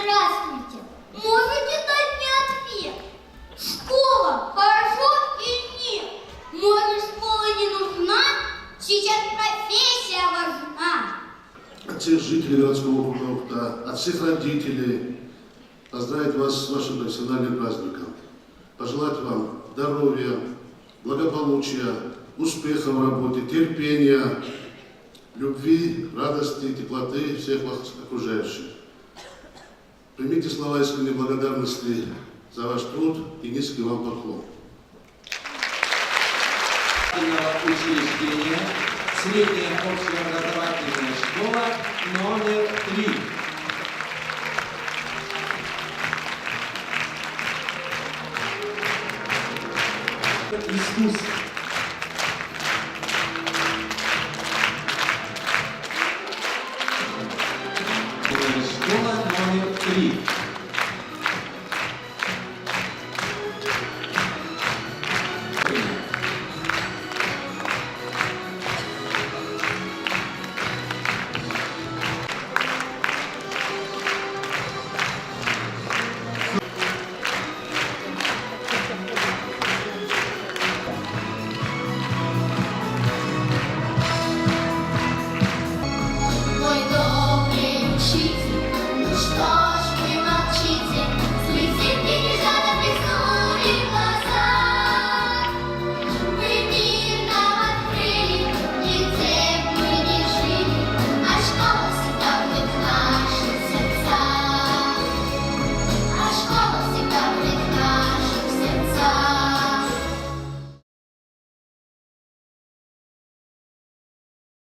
Здравствуйте. Можете дать мне ответ? Школа хорошо или нет? Может, школа не нужна? Сейчас профессия важна. От всех жителей городского округа, от всех родителей поздравить вас с вашим профессиональным праздником. Пожелать вам здоровья, благополучия, успеха в работе, терпения, любви, радости, теплоты всех вас окружающих. Примите слова искренней благодарности за ваш труд и низкий вам поклон. Учреждение, средняя общеобразовательная школа номер 3. Искусство.